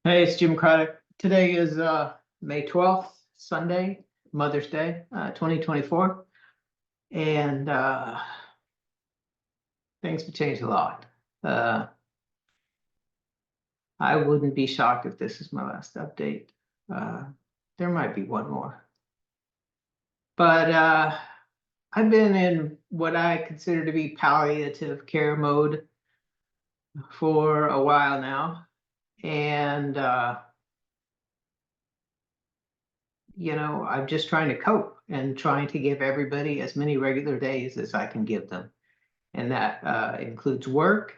Hey, it's Jim Craddock. Today is May 12th, Sunday, Mother's Day, 2024. And things have changed a lot. Uh, I wouldn't be shocked if this is my last update. Uh, there might be one more. But I've been in what I consider to be palliative care mode for a while now. And I'm just trying to cope and trying to give everybody as many regular days as I can give them. And that includes work,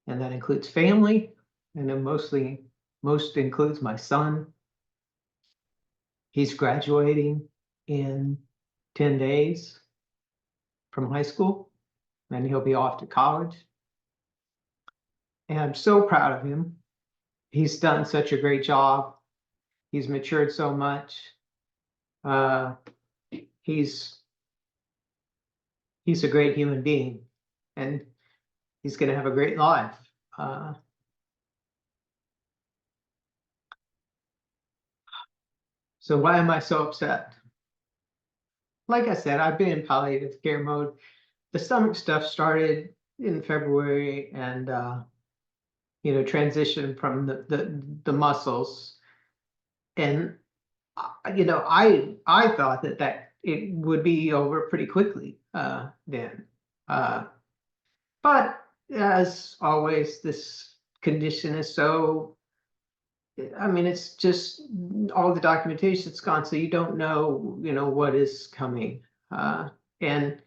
and that includes family, and it most includes my son. He's graduating in 10 days from high school, and he'll be off to college. And I'm so proud of him. He's done such a great job. He's matured so much. Uh, he's he's a great human being, and he's going to have a great life. Uh, so why am I so upset? Like I said, I've been in palliative care mode. The stomach stuff started in February, and transitioned from the muscles. And I thought that it would be over pretty quickly then. Uh, but as always, this condition is so, I mean, it's just all the documentation's gone, so you don't know, what is coming. And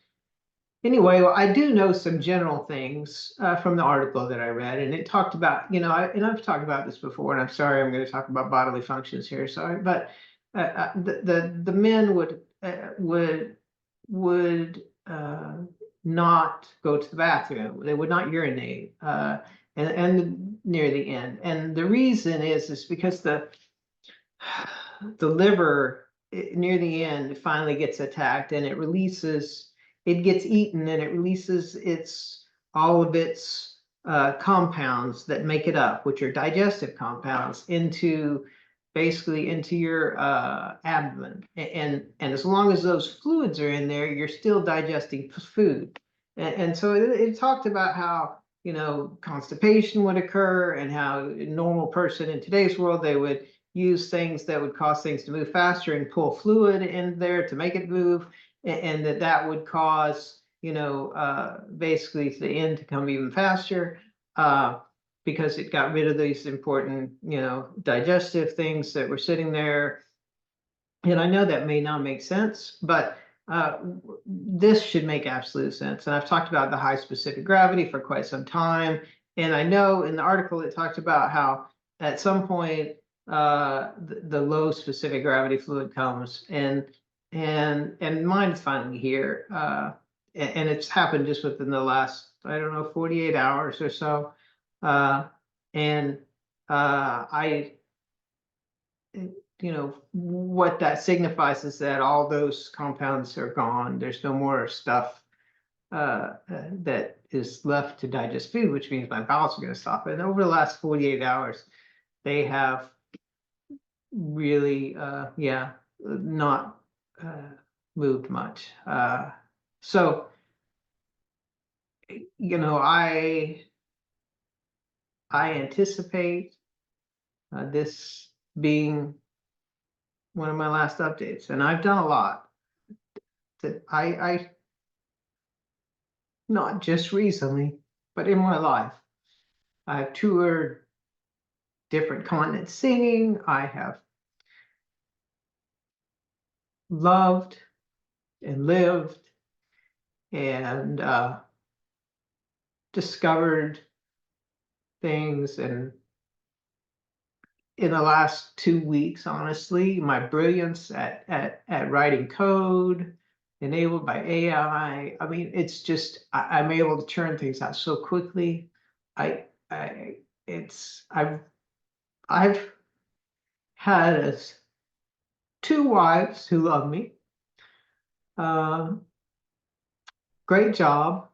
anyway, well, I do know some general things from the article that I read, and it talked about, and I've talked about this before, and I'm sorry, I'm going to talk about bodily functions here, sorry, but the men would not go to the bathroom. They would not urinate, and near the end. And the reason is because the liver near the end finally gets attacked, and it gets eaten, and it releases all of its compounds that make it up, which are digestive compounds, basically into your abdomen. And as long as those fluids are in there, you're still digesting food. And so it talked about how, constipation would occur, and how a normal person in today's world, they would use things that would cause things to move faster and pull fluid in there to make it move, and that would cause, basically the end to come even faster, because it got rid of these important, digestive things that were sitting there. And I know that may not make sense, but this should make absolute sense. And I've talked about the high specific gravity for quite some time. And I know in the article it talked about how at some point the low specific gravity fluid comes, and mine's finally here. And it's happened just within the last, I don't know, 48 hours or so. And I what that signifies is that all those compounds are gone. There's no more stuff that is left to digest food, which means my bowels are going to stop. And over the last 48 hours, they have really, not moved much. So, I anticipate this being one of my last updates, and I've done a lot. That I not just recently, but in my life, I've toured different continents singing. I have loved and lived and discovered things. And in the last 2 weeks, honestly, my brilliance at writing code enabled by AI. I mean, it's just I'm able to turn things out so quickly. I I it's I've had two wives who love me. Uh, Great job.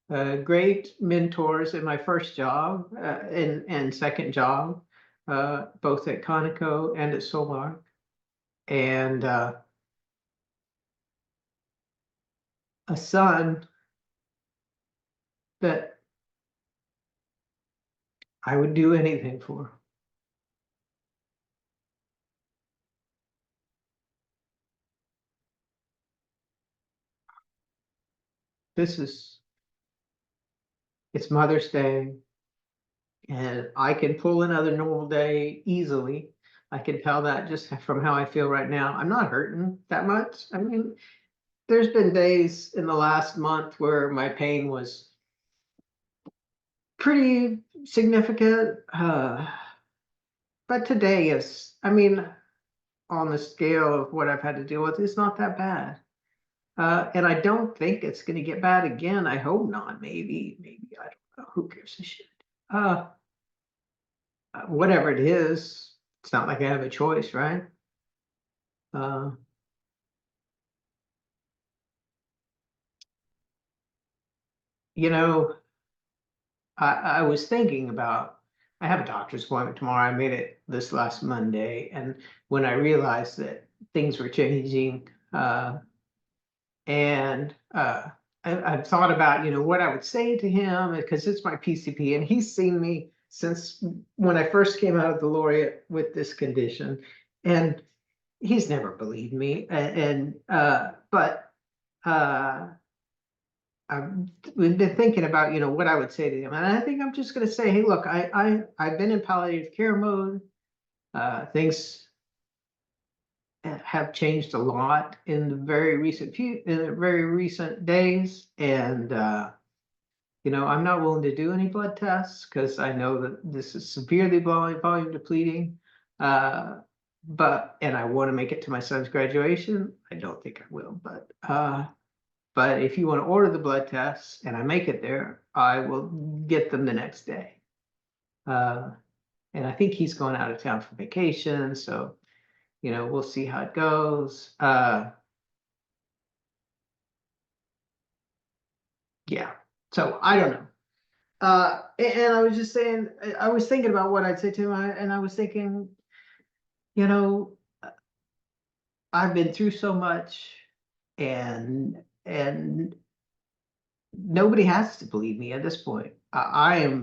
great mentors in my first job and second job, both at Conoco and at Solar. And a son that I would do anything for. This is, it's Mother's Day, and I can pull another normal day easily. I can tell that just from how I feel right now. I'm not hurting that much. I mean, there's been days in the last month where my pain was pretty significant. But today is, I mean, on the scale of what I've had to deal with, it's not that bad. And I don't think it's going to get bad again. I hope not. Maybe, I don't know. Who gives a shit? Uh, Whatever it is, it's not like I have a choice, right? Uh, you know, I was thinking about, I have a doctor's appointment tomorrow. I made it this last Monday. And when I realized that things were changing, and I've thought about, what I would say to him because it's my PCP and he's seen me since when I first came out of the laureate with this condition, and he's never believed me. But uh, we've been thinking about, what I would say to him, and I think I'm just going to say, hey, look, I've been in palliative care mode. Things have changed a lot in the very recent days, and I'm not willing to do any blood tests because I know that this is severely volume depleting. And I want to make it to my son's graduation. I don't think I will, but if you want to order the blood tests and I make it there, I will get them the next day. Uh, and I think he's going out of town for vacation, so we'll see how it goes. Yeah. So I don't know. And I was just saying, I was thinking about what I'd say to him, and I was thinking, you know, I've been through so much, and nobody has to believe me at this point. I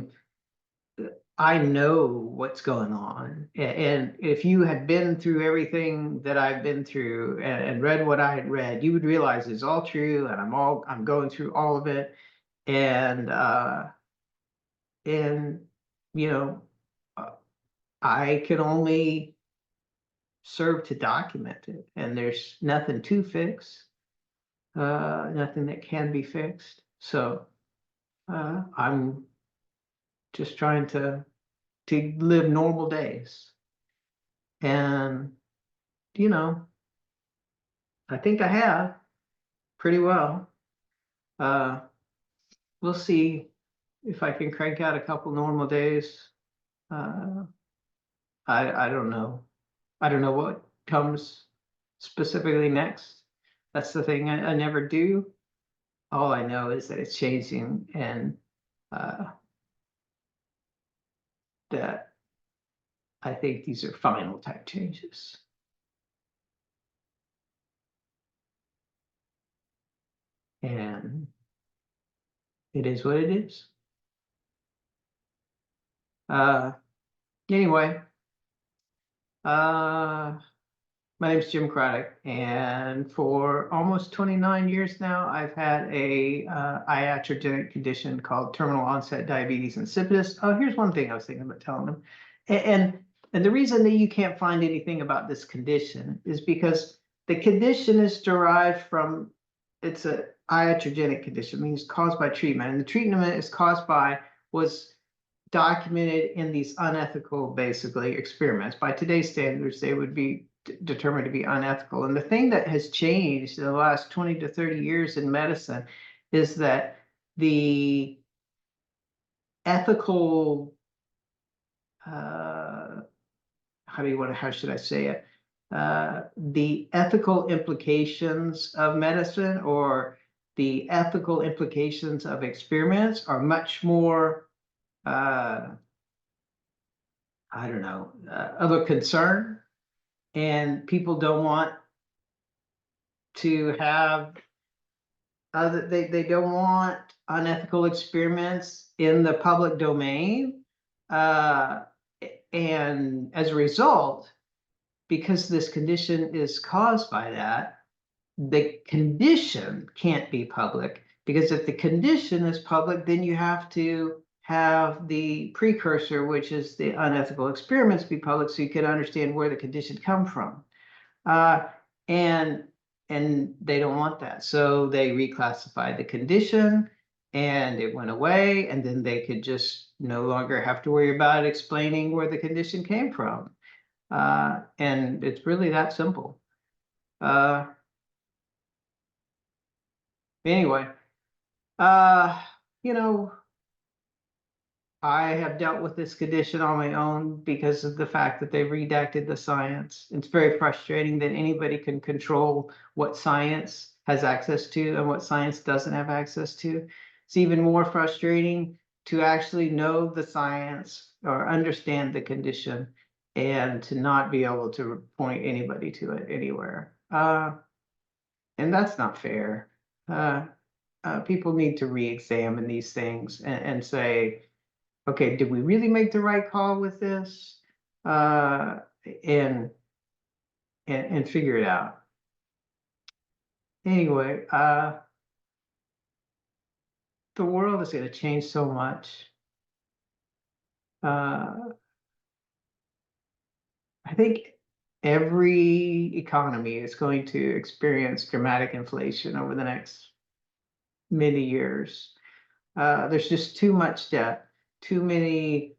know what's going on, and if you had been through everything that I've been through and read what I had read, you would realize it's all true, and I'm going through all of it, and and you know, uh, I can only serve to document it, and there's nothing to fix, nothing that can be fixed. So I'm just trying to live normal days, and you know, I think I have pretty well. Uh, we'll see if I can crank out a couple normal days. Uh, I don't know. I don't know what comes specifically next. That's the thing I never do. All I know is that it's changing, and uh, that I think these are final type changes. And it is what it is. Uh, anyway, uh, my name is Jim Craddock, and for almost 29 years now, I've had a iatrogenic condition called terminal onset diabetes insipidus. Oh, here's one thing I was thinking about telling them. And, and the reason that you can't find anything about this condition is because the condition is derived from, it's a iatrogenic condition, means caused by treatment. And the treatment is caused by, was documented in these unethical, basically, experiments. By today's standards, they would be determined to be unethical. And the thing that has changed in the last 20 to 30 years in medicine is that the ethical, uh, how should I say it? The ethical implications of medicine, or the ethical implications of experiments are much more, I don't know, of a concern. And people don't want to have they don't want unethical experiments in the public domain. Uh, and as a result, because this condition is caused by that, the condition can't be public, because if the condition is public, then you have to have the precursor, which is the unethical experiments, be public so you can understand where the condition come from. Uh, and and they don't want that. So they reclassified the condition and it went away, and then they could just no longer have to worry about explaining where the condition came from. And it's really that simple. Uh, anyway, uh, you know, I have dealt with this condition on my own because of the fact that they've redacted the science. It's very frustrating that anybody can control what science has access to and what science doesn't have access to. It's even more frustrating to actually know the science or understand the condition and to not be able to point anybody to it anywhere. And that's not fair. Uh, People need to re-examine these things and say, okay, did we really make the right call with this? Uh, and, and figure it out. Anyway, the world is going to change so much. Uh, I think every economy is going to experience dramatic inflation over the next many years. There's just too much debt, too many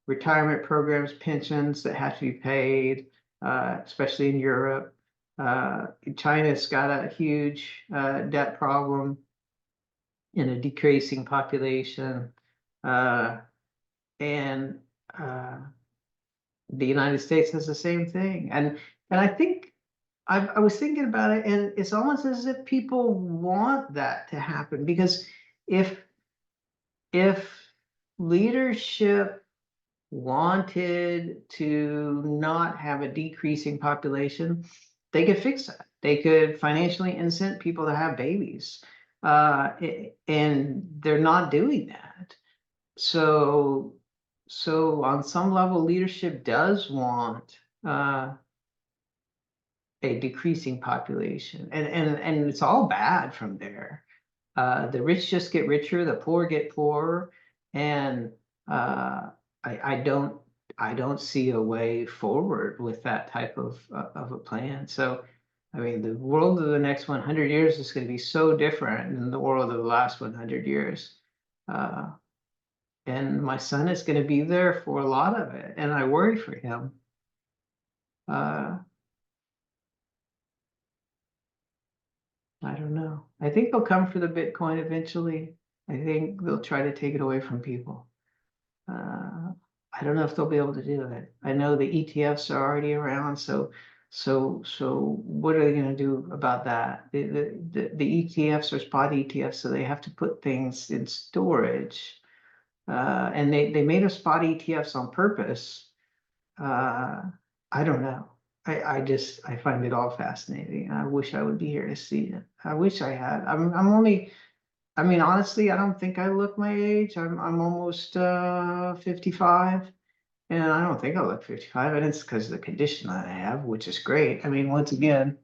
retirement programs, pensions that have to be paid, especially in Europe. China's got a huge debt problem in a decreasing population. Uh, and the United States has the same thing. And I think I was thinking about it, and it's almost as if people want that to happen, because if if leadership wanted to not have a decreasing population, they could fix that. They could financially incent people to have babies. And they're not doing that. So, so on some level, leadership does want a decreasing population, and it's all bad from there. The rich just get richer, the poor get poorer, and uh, I don't see a way forward with that type of a plan. So, I mean, the world of the next 100 years is going to be so different than the world of the last 100 years. Uh, and my son is going to be there for a lot of it, and I worry for him. Uh, I don't know. I think they'll come for the Bitcoin eventually. I think they'll try to take it away from people. I don't know if they'll be able to do it. I know the ETFs are already around, so what are they going to do about that? The ETFs are spot ETFs, so they have to put things in storage. And they made a spot ETFs on purpose. I don't know. I find it all fascinating. I wish I would be here to see it. I wish I had. I'm only, I mean, honestly, I don't think I look my age. I'm almost 55, and I don't think I look 55, and it's because of the condition that I have, which is great. I mean, once again,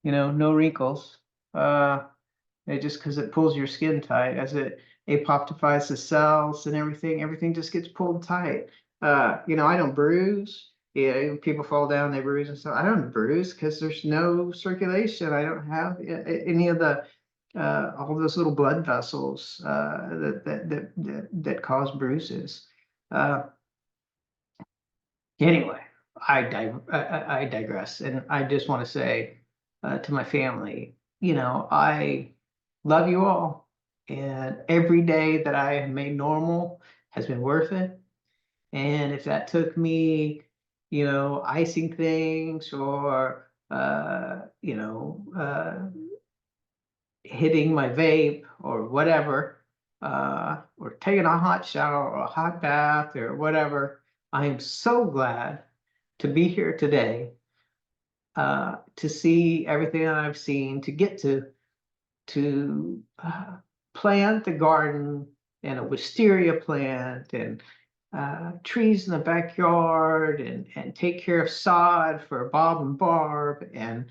no wrinkles. Just because it pulls your skin tight as it apoptifies the cells and everything just gets pulled tight. I don't bruise. Yeah, people fall down, they bruise and stuff. I don't bruise because there's no circulation. I don't have any of the all those little blood vessels that cause bruises. Uh, anyway, I digress, and I just want to say to my family, I love you all, and every day that I have made normal has been worth it. And if that took me, icing things or hitting my vape or whatever, or taking a hot shower or a hot bath or whatever. I am so glad to be here today, to see everything that I've seen, to get to plant the garden and a wisteria plant and trees in the backyard and take care of sod for Bob and Barb and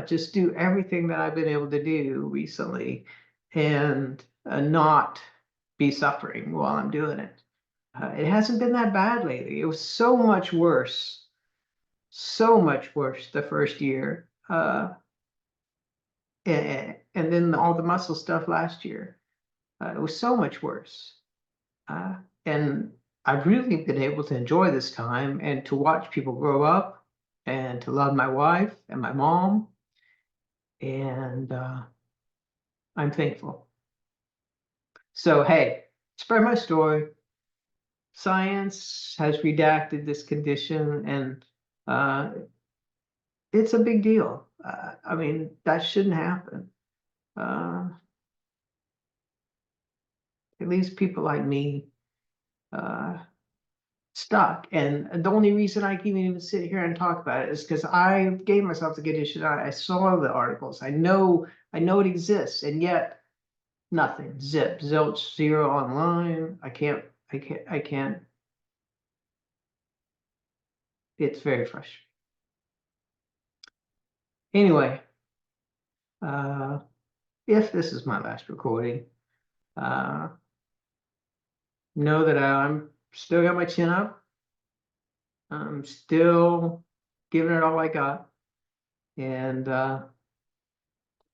just do everything that I've been able to do recently and not be suffering while I'm doing it. It hasn't been that bad lately. It was so much worse the first year. And then all the muscle stuff last year. It was so much worse. Uh, and I've really been able to enjoy this time and to watch people grow up and to love my wife and my mom. And I'm thankful. So, hey, spread my story. Science has redacted this condition, and uh, it's a big deal. I mean, that shouldn't happen. Uh, at least people like me uh, stuck. And the only reason I can even sit here and talk about it is because I gave myself the condition. I saw the articles. I know it exists, and yet nothing. Zip, zilch, zero online. I can't. It's very frustrating. Anyway, uh, if this is my last recording, uh, know that I'm still got my chin up. I'm still giving it all I got, and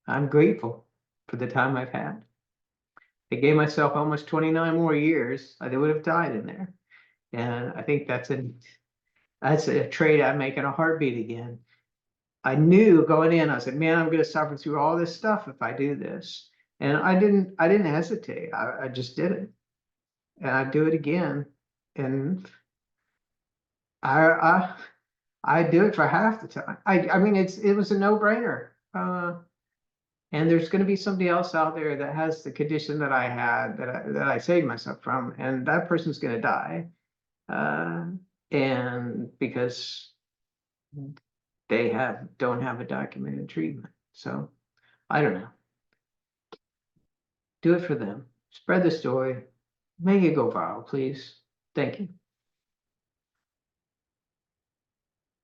I'm grateful for the time I've had. I gave myself almost 29 more years. I would have died in there. And I think that's a trade I make in a heartbeat again. I knew going in, I said, man, I'm gonna suffer through all this stuff if I do this. And I didn't hesitate. I just did it. And I do it again. And I I I do it for half the time. I mean it was a no-brainer. And there's going to be somebody else out there that has the condition that I had that I saved myself from, and that person's going to die. Uh, and because they don't have a documented treatment. So I don't know. Do it for them. Spread the story. Make it go viral, please. Thank you.